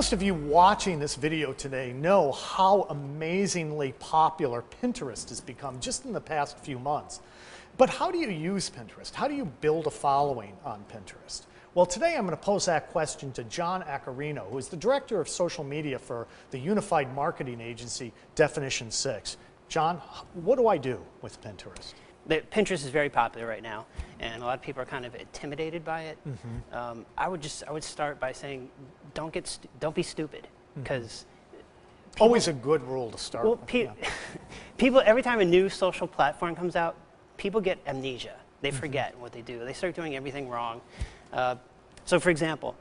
most of you watching this video today know how amazingly popular Pinterest has become just in the past few months. But how do you use Pinterest? How do you build a following on Pinterest? Well, today I'm going to pose that question to John Accarino, who is the Director of Social Media for the unified marketing agency Definition 6. John, what do I do with Pinterest? Pinterest is very popular right now, and a lot of people are kind of intimidated by it. Mm-hmm. I would start by saying, don't be stupid, because always a good rule to start with. Yeah. People, every time a new social platform comes out, people get amnesia. They forget what they do. They start doing everything wrong. So, for example,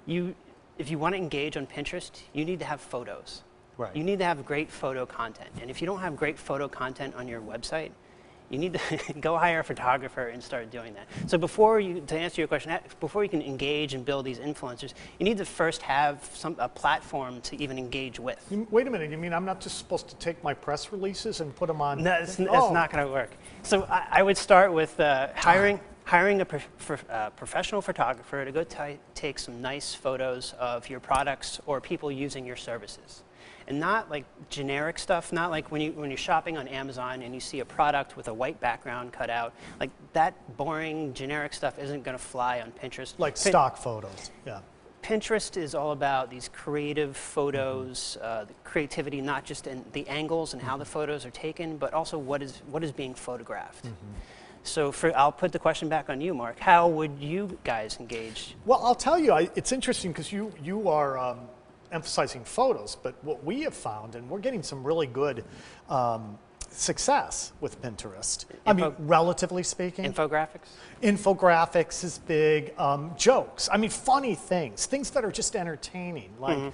if you want to engage on Pinterest, you need to have photos. Right. You need to have great photo content, and if you don't have great photo content on your website, you need to go hire a photographer and start doing that. So to answer your question, before you can engage and build these influencers, you need to first have a platform to even engage with. Wait a minute, you mean I'm not just supposed to take my press releases and put them on? No, it's not going to work. So I would start with hiring a professional photographer to go take some nice photos of your products or people using your services. And not like generic stuff, not like when you're shopping on Amazon and you see a product with a white background cut out, like that boring generic stuff isn't going to fly on Pinterest. Like stock photos, yeah. Pinterest is all about these creative photos, the creativity not just in the angles and how the photos are taken, but also what is being photographed. So I'll put the question back on you, Mark. How would you guys engage? Well, I'll tell you, it's interesting because you are emphasizing photos, but what we have found, and we're getting some really good success with Pinterest. I mean, relatively speaking. Infographics? Infographics is big. Jokes. I mean, funny things that are just entertaining. Like,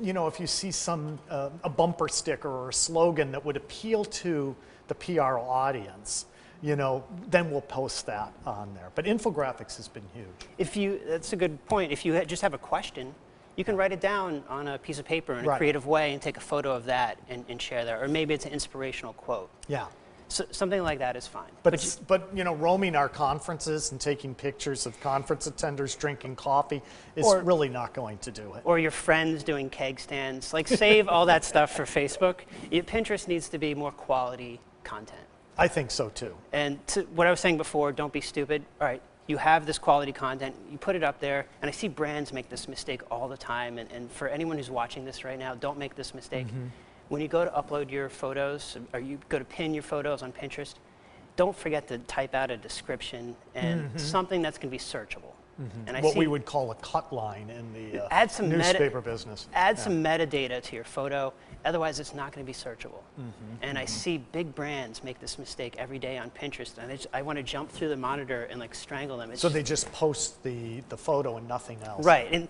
you know, if you see a bumper sticker or a slogan that would appeal to the PR audience, you know, then we'll post that on there. But infographics has been huge. That's a good point. If you just have a question, you can write it down on a piece of paper in a creative way and take a photo of that and share that. Or maybe it's an inspirational quote. Yeah. So something like that is fine. But you know, roaming our conferences and taking pictures of conference attenders drinking coffee is really not going to do it. Or your friends doing keg stands. Like, save all that stuff for Facebook. Pinterest needs to be more quality content. I think so too. And to what I was saying before, don't be stupid. All right. You have this quality content, you put it up there, and I see brands make this mistake all the time, and for anyone who's watching this right now, don't make this mistake. When you go to upload your photos, or you go to pin your photos on Pinterest, don't forget to type out a description and something that's going to be searchable. And what we would call a cut line in the newspaper business. Add some metadata to your photo, otherwise it's not going to be searchable. And I see big brands make this mistake every day on Pinterest, and I want to jump through the monitor and like strangle them. So they just post the photo and nothing else. Right, and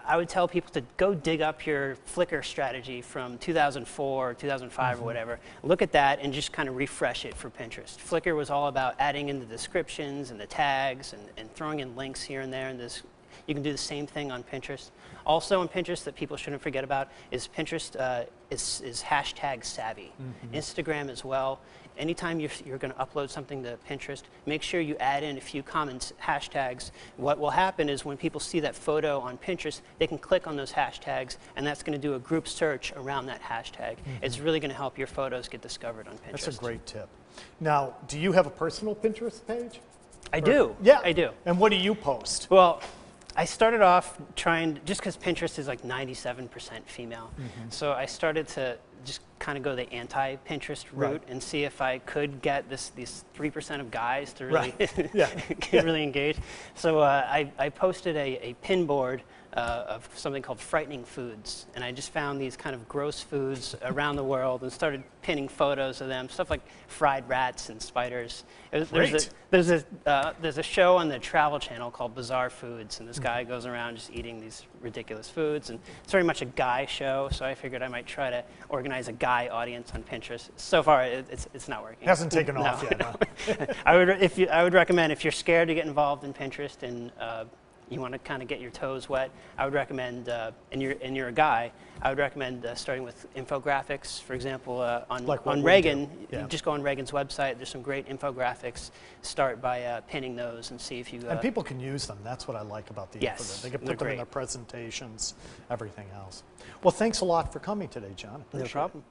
I would tell people to go dig up your Flickr strategy from 2004 or 2005 or whatever. Look at that and just kind of refresh it for Pinterest. Flickr was all about adding in the descriptions and the tags and throwing in links here and there. And you can do the same thing on Pinterest. Also on Pinterest that people shouldn't forget about is Pinterest is hashtag savvy. Instagram as well. Anytime you're going to upload something to Pinterest, make sure you add in a few common hashtags. What will happen is when people see that photo on Pinterest, they can click on those hashtags, and that's going to do a group search around that hashtag. It's really going to help your photos get discovered on Pinterest. That's a great tip. Now, do you have a personal Pinterest page? I do. Yeah, I do. And what do you post? Well, I started off just because Pinterest is like 97% female. So I started to just kind of go the anti-Pinterest route and see if I could get these 3% of guys to really, really engage. So I posted a pin board of something called Frightening Foods. And I just found these kind of gross foods around the world and started pinning photos of them, stuff like fried rats and spiders. There's a show on the Travel Channel called Bizarre Foods, and this guy goes around just eating these ridiculous foods. And it's very much a guy show, so I figured I might try to organize a guy audience on Pinterest. So far, it's not working. It hasn't taken off yet. No. I would recommend, if you're scared to get involved in Pinterest and you want to kind of get your toes wet, I would recommend, and you're a guy, I would recommend starting with infographics. For example, on Reagan, just go on Reagan's website. There's some great infographics. Start by pinning those and see if you. And people can use them. That's what I like about the infographics. They can put them in their presentations, everything else. Well, thanks a lot for coming today, John. No problem.